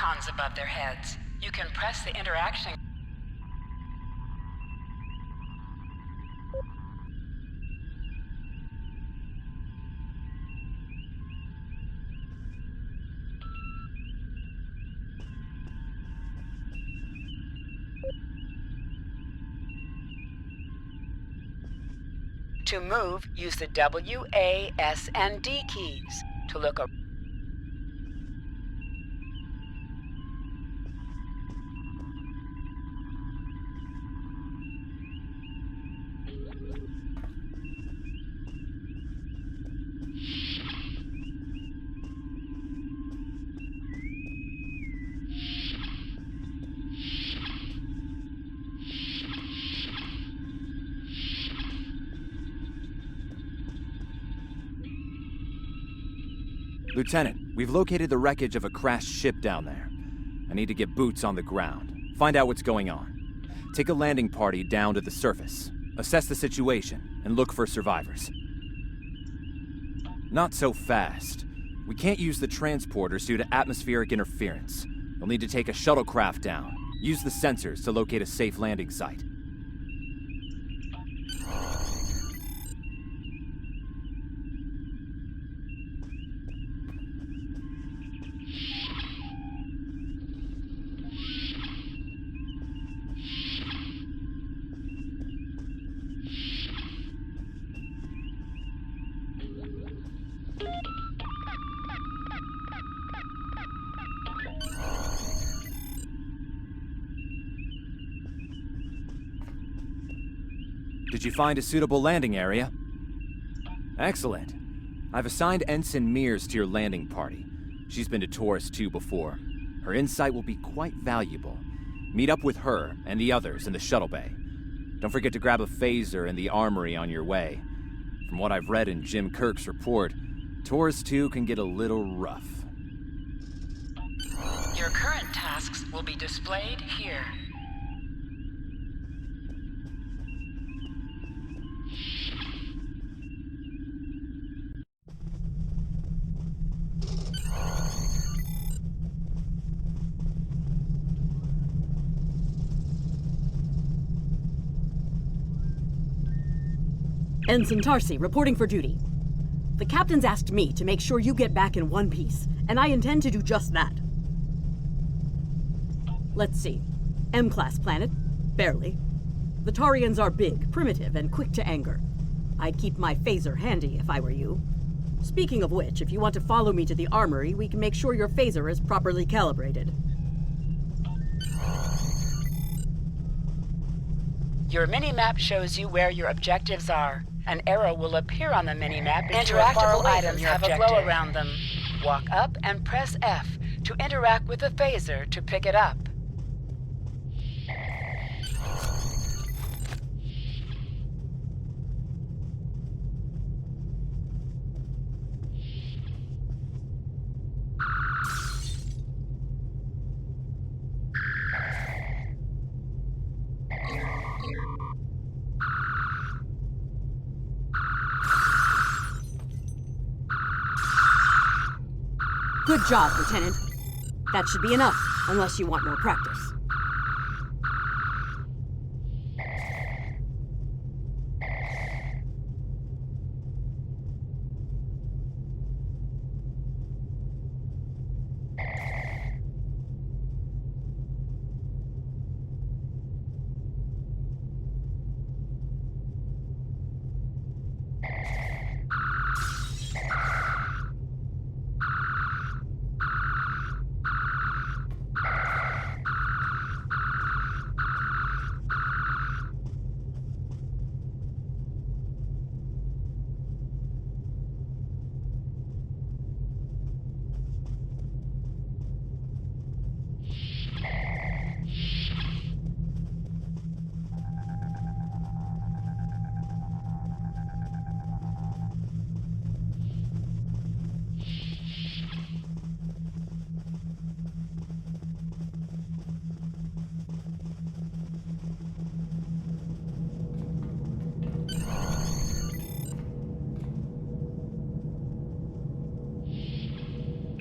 icons above their heads. You can press the interaction. To move, use the W, A, S, and D keys to look around. Lieutenant, we've located the wreckage of a crashed ship down there. I need to get boots on the ground, find out what's going on. Take a landing party down to the surface, assess the situation, and look for survivors. Not so fast. We can't use the transporters due to atmospheric interference. You'll need to take a shuttlecraft down. Use the sensors to locate a safe landing site. Did you find a suitable landing area? Excellent. I've assigned Ensign Mears to your landing party. She's been to Taurus 2 before. Her insight will be quite valuable. Meet up with her and the others in the shuttle bay. Don't forget to grab a phaser in the armory on your way. From what I've read in Jim Kirk's report, Taurus 2 can get a little rough. Your current tasks will be displayed here. Ensign Tarsi, reporting for duty. The captain's asked me to make sure you get back in one piece, and I intend to do just that. Let's see. M-class planet? Barely. The Tarians are big, primitive, and quick to anger. I'd keep my phaser handy if I were you. Speaking of which, if you want to follow me to the armory, we can make sure your phaser is properly calibrated. Your mini-map shows you where your objectives are. An arrow will appear on the mini-map if Interactable items have a glow objective. around them. Walk up and press F to interact with the phaser to pick it up. Good job, Lieutenant. That should be enough, unless you want more practice.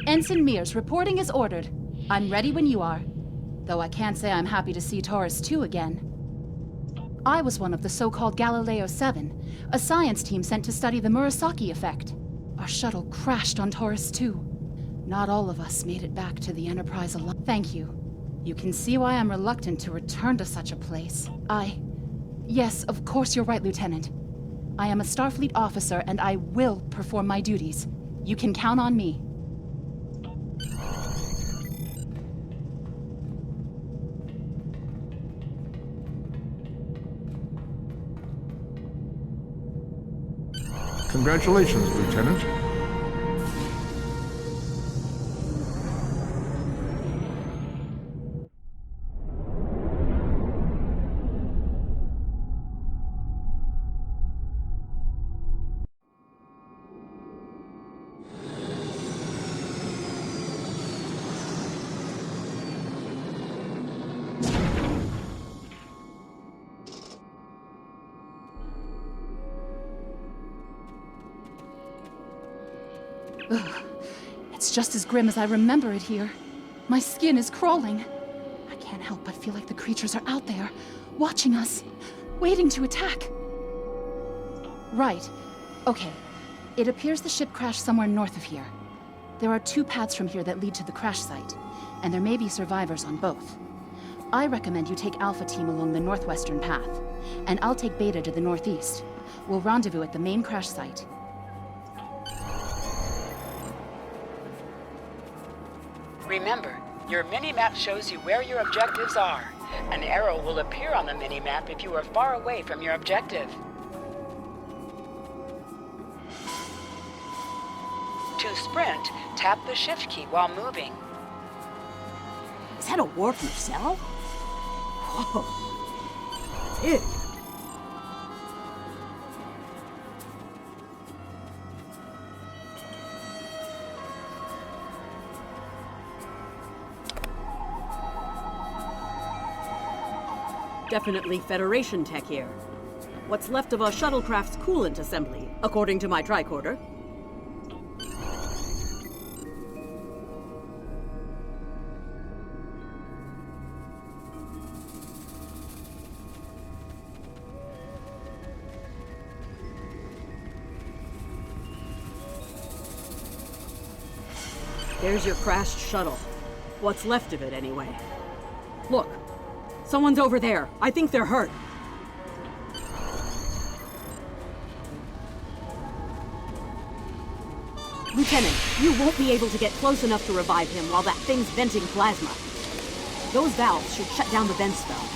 Ensign Mears reporting as ordered. I'm ready when you are. Though I can't say I'm happy to see Taurus 2 again. I was one of the so-called Galileo 7, a science team sent to study the Murasaki effect. Our shuttle crashed on Taurus 2. Not all of us made it back to the Enterprise alive. Thank you. You can see why I'm reluctant to return to such a place. Yes, of course you're right, Lieutenant. I am a Starfleet officer, and I will perform my duties. You can count on me. Congratulations, Lieutenant. It's just as grim as I remember it here. My skin is crawling. I can't help but feel like the creatures are out there, watching us, waiting to attack. Right. Okay. It appears the ship crashed somewhere north of here. There are 2 paths from here that lead to the crash site, and there may be survivors on both. I recommend you take Alpha Team along the northwestern path, and I'll take Beta to the northeast. We'll rendezvous at the main crash site. Remember, your mini-map shows you where your objectives are. An arrow will appear on the mini-map if you are far away from your objective. To sprint, tap the shift key while moving. Is that a warp nacelle? Whoa. Big. Definitely Federation tech here. What's left of a shuttlecraft's coolant assembly, according to my tricorder. There's your crashed shuttle. What's left of it, anyway. Look. Someone's over there. I think they're hurt. Lieutenant, you won't be able to get close enough to revive him while that thing's venting plasma. Those valves should shut down the vent spell.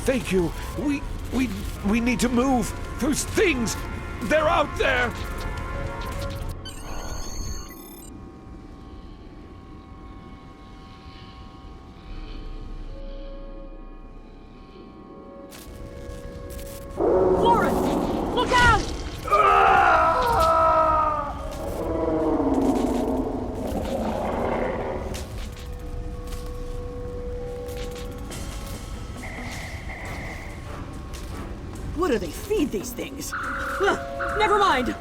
Thank you. We need to move. Those things, they're out there. Florence! Look out! What do they feed these things? Never mind!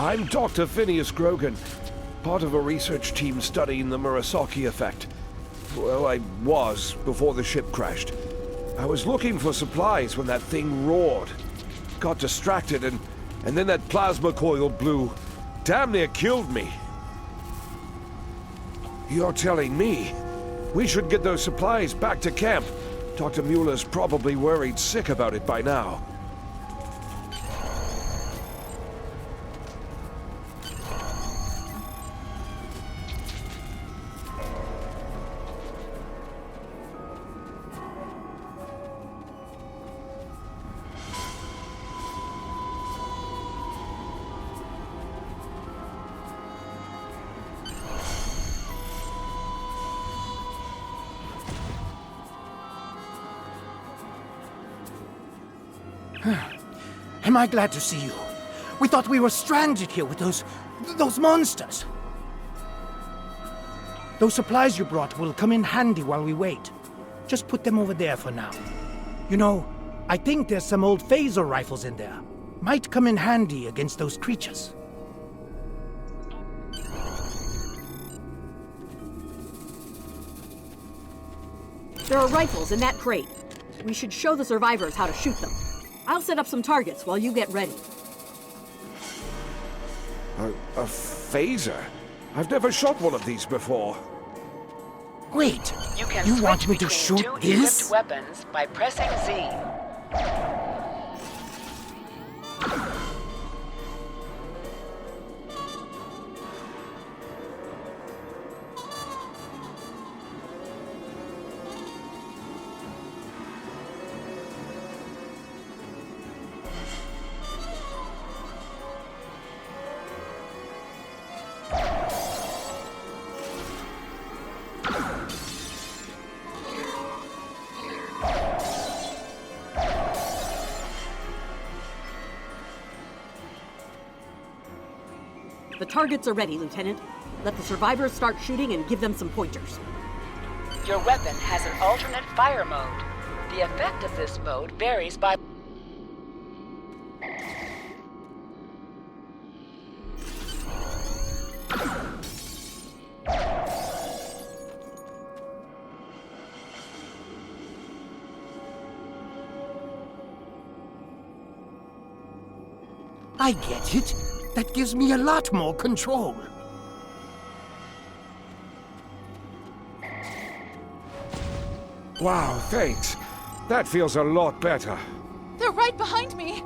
I'm Dr. Phineas Grogan, part of a research team studying the Murasaki effect. Well, I was before the ship crashed. I was looking for supplies when that thing roared. Got distracted and then that plasma coil blew. Damn near killed me. You're telling me we should get those supplies back to camp Dr. Mueller's probably worried sick about it by now. Am I glad to see you? We thought we were stranded here with those monsters. Those supplies you brought will come in handy while we wait. Just put them over there for now. You know, I think there's some old phaser rifles in there. Might come in handy against those creatures. There are rifles in that crate. We should show the survivors how to shoot them. I'll set up some targets while you get ready. A phaser? I've never shot one of these before. Wait, You can you switch want me to between shoot two this? equipped weapons by pressing Z. The targets are ready, Lieutenant. Let the survivors start shooting and give them some pointers. Your weapon has an alternate fire mode. The effect of this mode varies by... I get it. That gives me a lot more control. Wow, thanks. That feels a lot better. They're right behind me!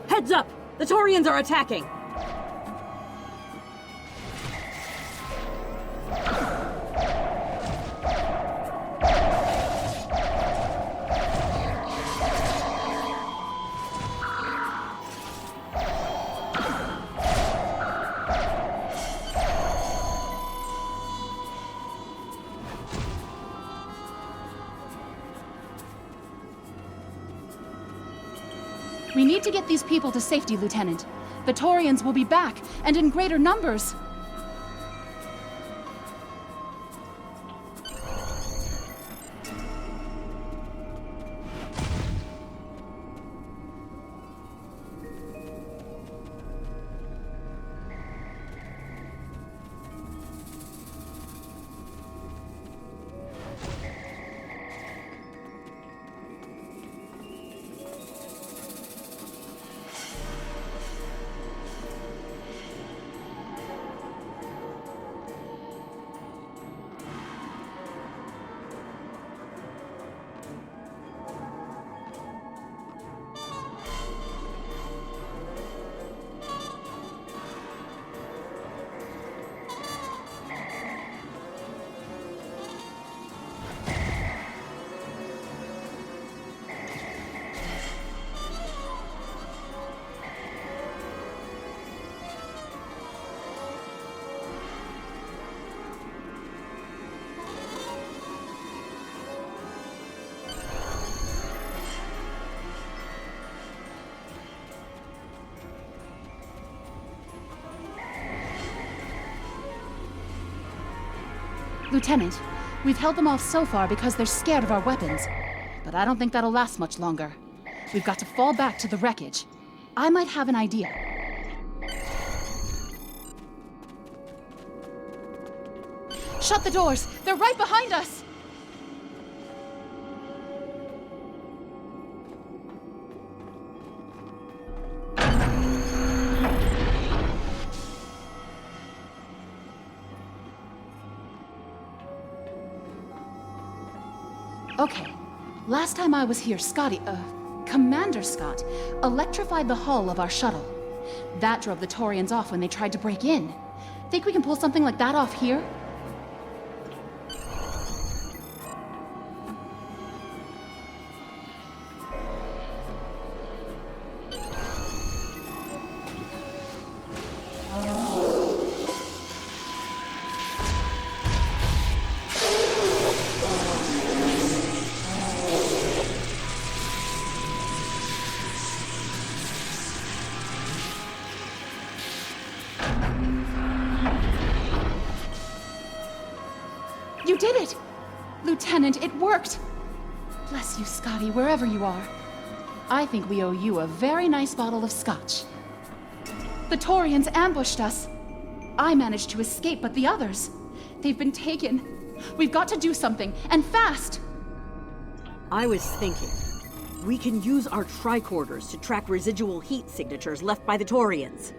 Heads up! The Taurians are attacking! We need to get these people to safety, Lieutenant. The Taurians will be back, and in greater numbers. Lieutenant, we've held them off so far because they're scared of our weapons. But I don't think that'll last much longer. We've got to fall back to the wreckage. I might have an idea. Shut the doors! They're right behind us! Okay. Last time I was here, Commander Scott, electrified the hull of our shuttle. That drove the Taurians off when they tried to break in. Think we can pull something like that off here? You did it! Lieutenant, it worked! Bless you, Scotty, wherever you are. I think we owe you a very nice bottle of scotch. The Taurians ambushed us. I managed to escape, but the others, they've been taken. We've got to do something, and fast! I was thinking, we can use our tricorders to track residual heat signatures left by the Taurians.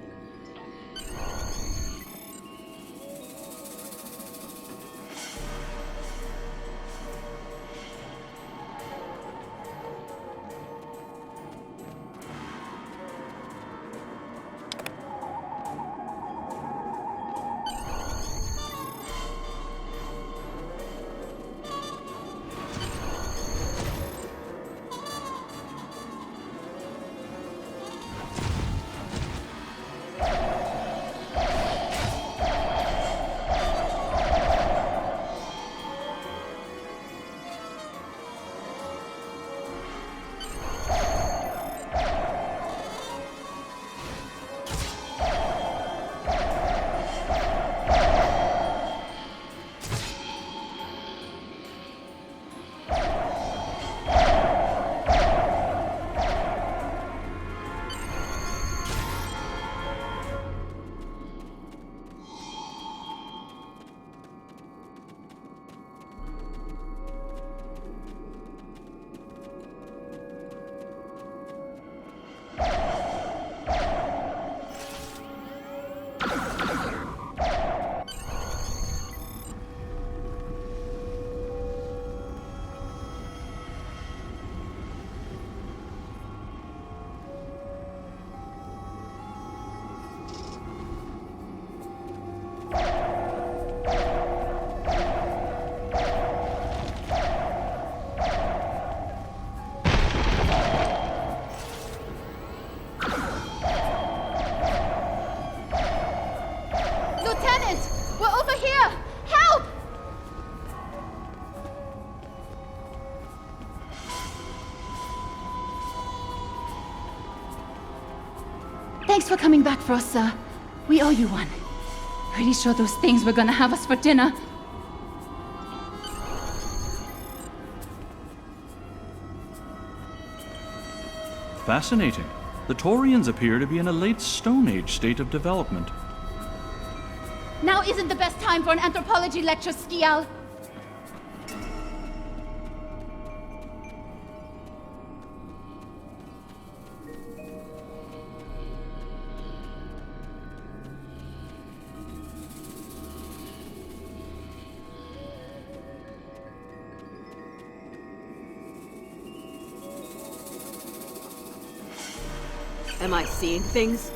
Thanks for coming back for us, sir. We owe you one. Pretty sure those things were gonna have us for dinner. Fascinating. The Taurians appear to be in a late Stone Age state of development. Now isn't the best time for an anthropology lecture, Skial. Am I seeing things?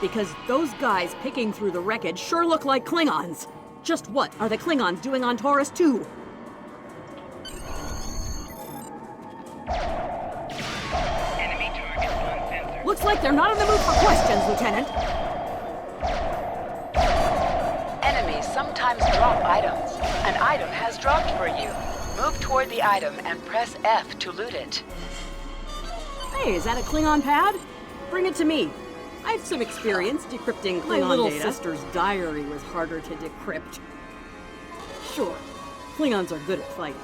Because those guys picking through the wreckage sure look like Klingons. Just what are the Klingons doing on Taurus 2? Enemy target on sensor. Looks like they're not in the mood for questions, Lieutenant. Enemies sometimes drop items. An item has dropped for you. Move toward the item and press F to loot it. Hey, is that a Klingon pad? Bring it to me. I have some experience decrypting Klingon data. My little sister's diary was harder to decrypt. Sure, Klingons are good at fighting,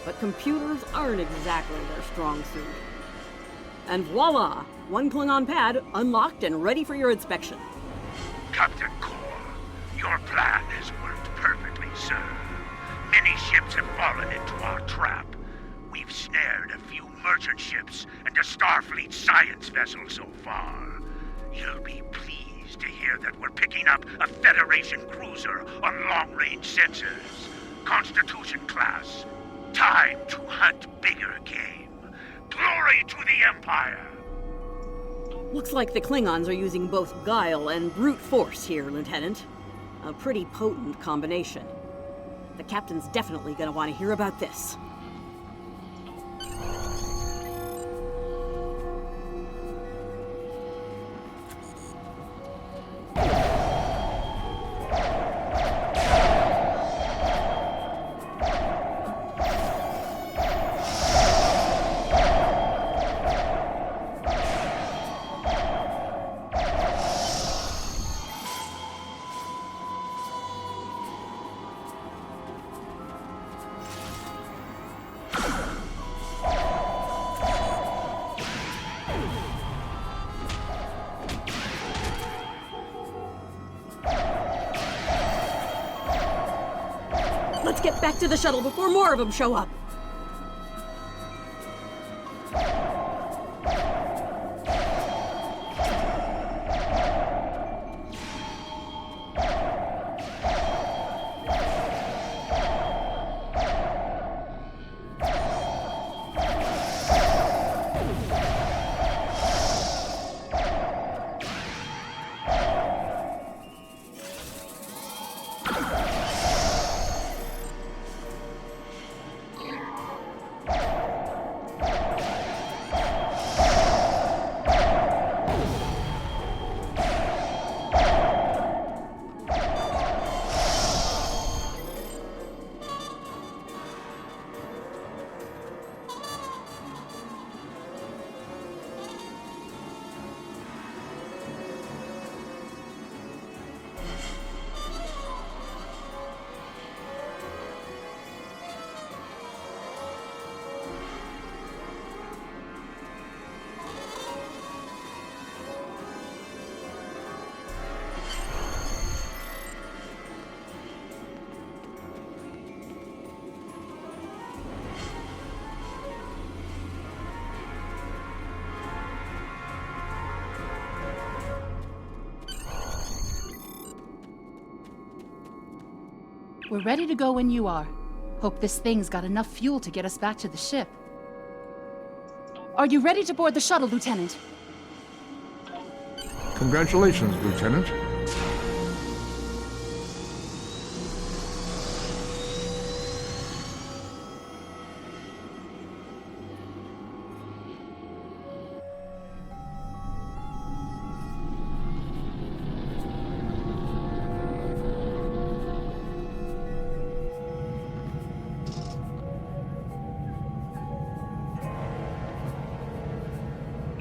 but computers aren't exactly their strong suit. And voila! One Klingon pad unlocked and ready for your inspection. Captain Kirk, your plan has worked perfectly, sir. Many ships have fallen into our trap. We've snared a few merchant ships and a Starfleet science vessel so far. You'll be pleased to hear that we're picking up a Federation cruiser on long-range sensors. Constitution class. Time to hunt bigger game. Glory to the Empire! Looks like the Klingons are using both guile and brute force here, Lieutenant. A pretty potent combination. The Captain's definitely gonna want to hear about this. Let's get back to the shuttle before more of them show up. We're ready to go when you are. Hope this thing's got enough fuel to get us back to the ship. Are you ready to board the shuttle, Lieutenant? Congratulations, Lieutenant.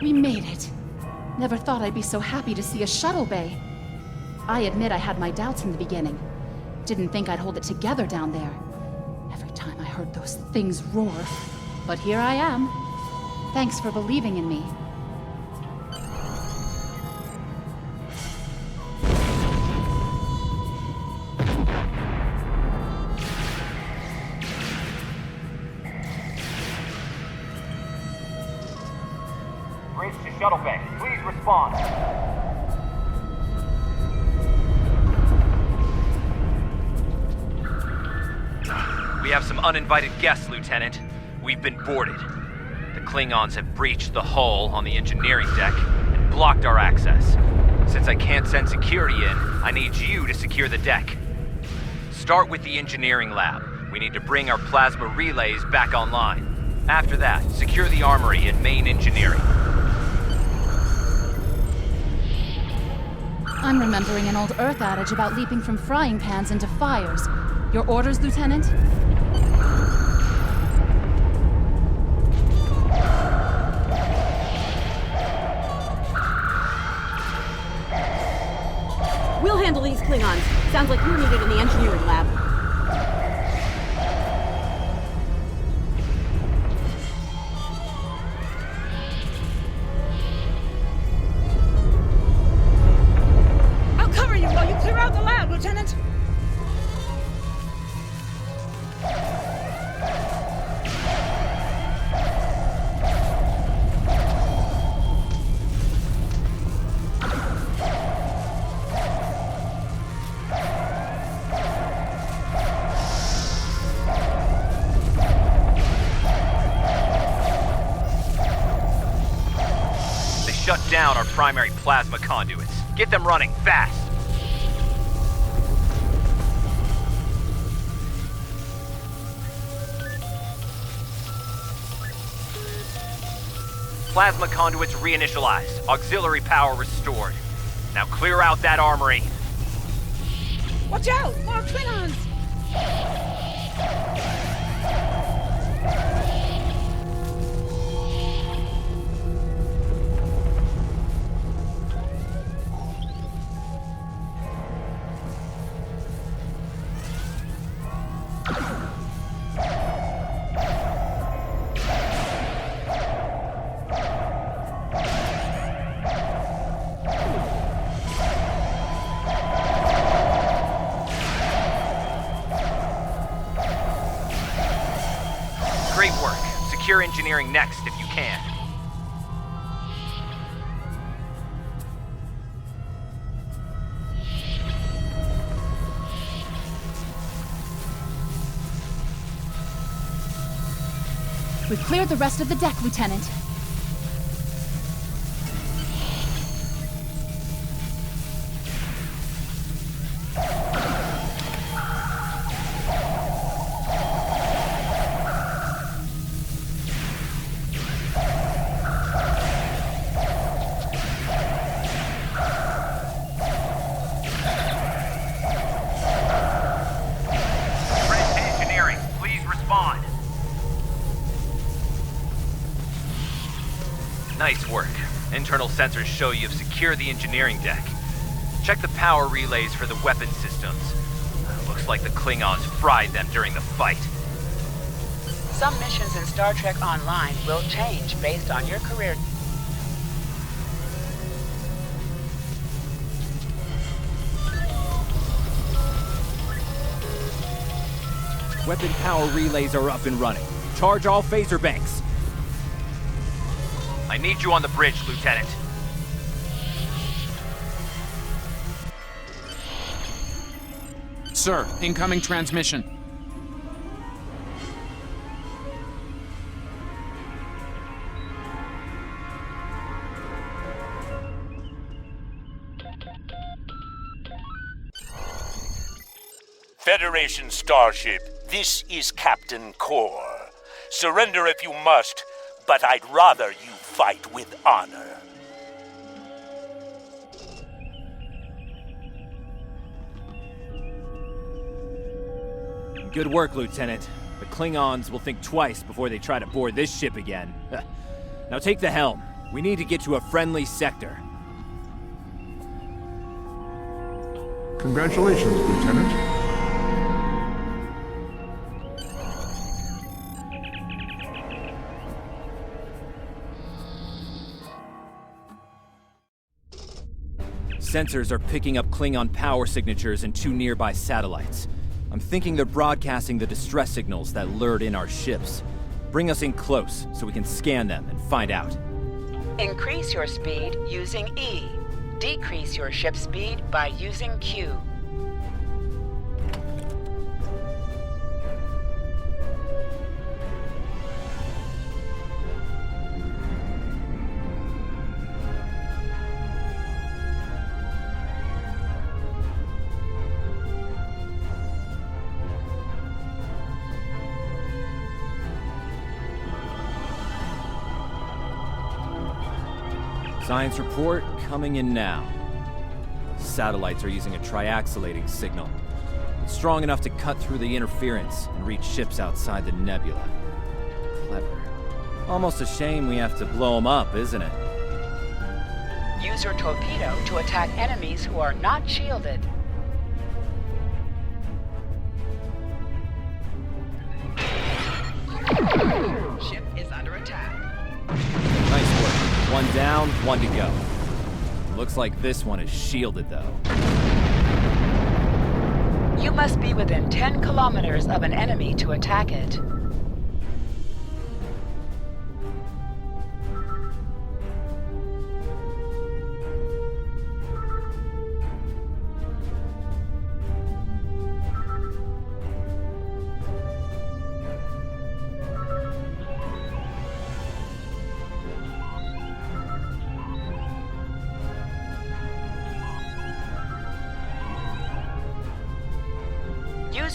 We made it. Never thought I'd be so happy to see a shuttle bay. I admit I had my doubts in the beginning. Didn't think I'd hold it together down there. Every time I heard those things roar. But here I am. Thanks for believing in me. Bridge to shuttle bay. Please respond. We have some uninvited guests, Lieutenant. We've been boarded. The Klingons have breached the hull on the engineering deck and blocked our access. Since I can't send security in, I need you to secure the deck. Start with the engineering lab. We need to bring our plasma relays back online. After that, secure the armory and main engineering. I'm remembering an old Earth adage about leaping from frying pans into fires. Your orders, Lieutenant? We'll handle these Klingons. Sounds like you're needed in the engineering lab. I'll cover you while you clear out the lab, Lieutenant! down our primary plasma conduits. Get them running, fast! Plasma conduits reinitialized. Auxiliary power restored. Now clear out that armory. Watch out! More Klingons! Great work. Secure engineering next if you can. We've cleared the rest of the deck, Lieutenant. Nice work. Internal sensors show you've secured the engineering deck. Check the power relays for the weapon systems. Looks like the Klingons fried them during the fight. Some missions in Star Trek Online will change based on your career. Weapon power relays are up and running. Charge all phaser banks. I need you on the bridge, Lieutenant. Sir, incoming transmission. Federation starship, this is Captain Kirk. Surrender if you must, but I'd rather you fight with honor. Good work, Lieutenant. The Klingons will think twice before they try to board this ship again. Now take the helm. We need to get to a friendly sector. Congratulations, Lieutenant. Sensors are picking up Klingon power signatures in 2 nearby satellites. I'm thinking they're broadcasting the distress signals that lured in our ships. Bring us in close so we can scan them and find out. Increase your speed using E. Decrease your ship speed by using Q. Science report coming in now. Satellites are using a triaxulating signal. It's strong enough to cut through the interference and reach ships outside the nebula. Clever. Almost a shame we have to blow them up, isn't it? Use your torpedo to attack enemies who are not shielded. Ship is under attack. Nice work. 1 down, 1 to go. Looks like this one is shielded, though. You must be within 10 kilometers of an enemy to attack it.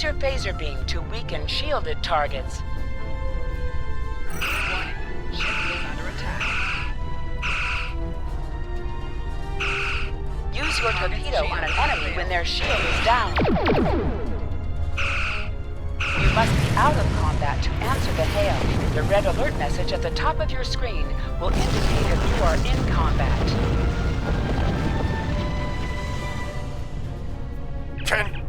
Use your phaser beam to weaken shielded targets. Warning, ship is under attack. Use your torpedo on an enemy when their shield is down. You must be out of combat to answer the hail. The red alert message at the top of your screen will indicate if you are in combat.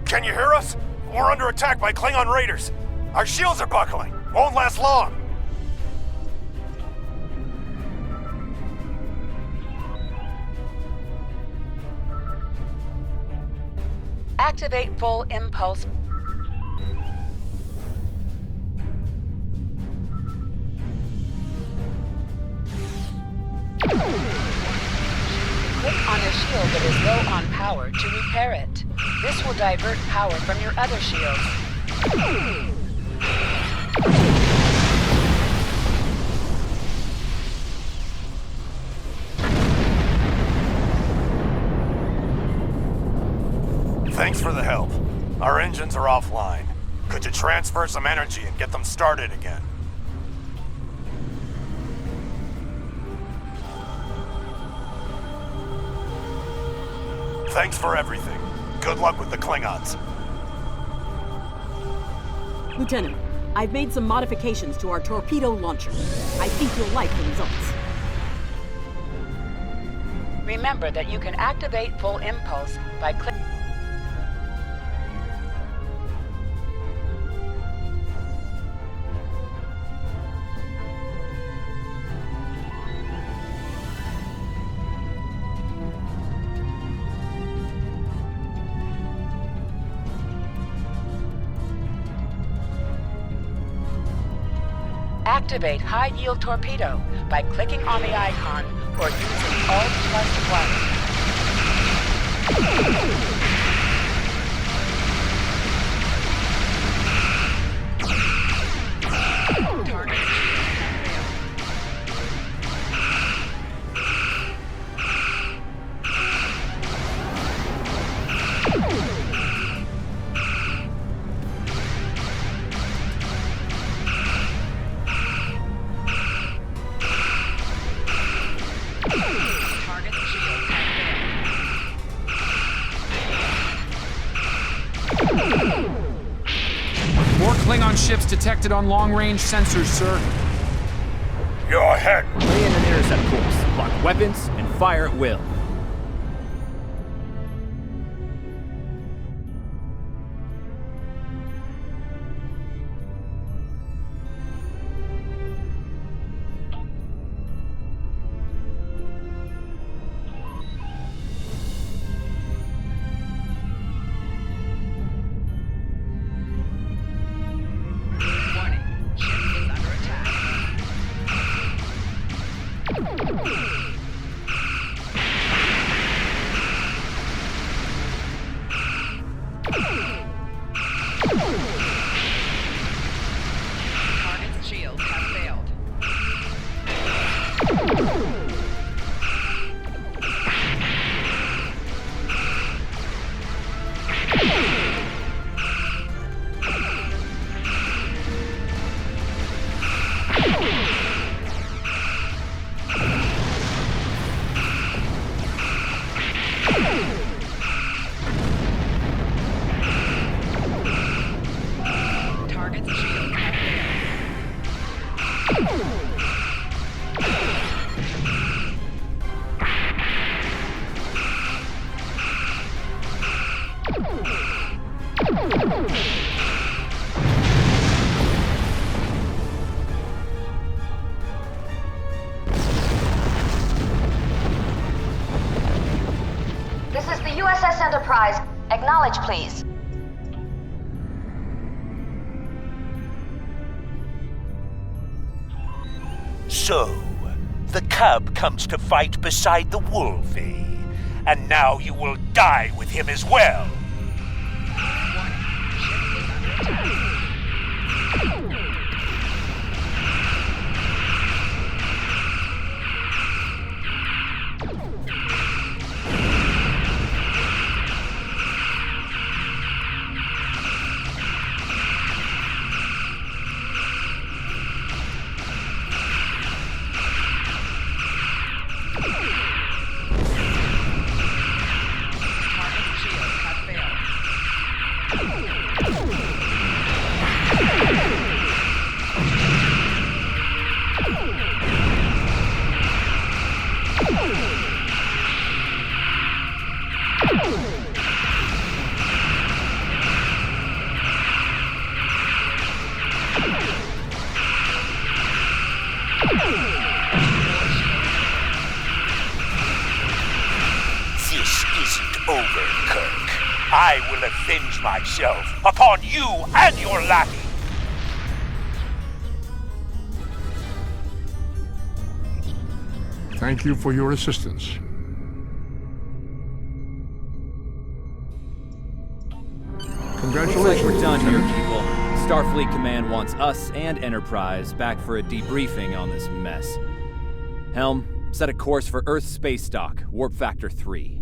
Can you hear us? We're under attack by Klingon raiders. Our shields are buckling. Won't last long. Activate full impulse. Click on a shield that is low on power to repair it. This will divert power from your other shields. Thanks for the help. Our engines are offline. Could you transfer some energy and get them started again? Thanks for everything. Good luck with the Klingons. Lieutenant, I've made some modifications to our torpedo launcher. I think you'll like the results. Remember that you can activate full impulse by clicking. Activate high-yield torpedo by clicking on the icon or using Alt++. More Klingon ships detected on long-range sensors, sir. You're ahead. Lay in an intercept course, lock weapons, and fire at will. Target's shields have failed. Target's shields have This is the USS Enterprise. Acknowledge, please. So, the cub comes to fight beside the wolf, eh? And now you will die with him as well. I will avenge myself upon you and your lackey. Thank you for your assistance. Congratulations. Looks like we're done here, Lieutenant. people. Starfleet Command wants us and Enterprise back for a debriefing on this mess. Helm, set a course for Earth space dock, warp factor 3.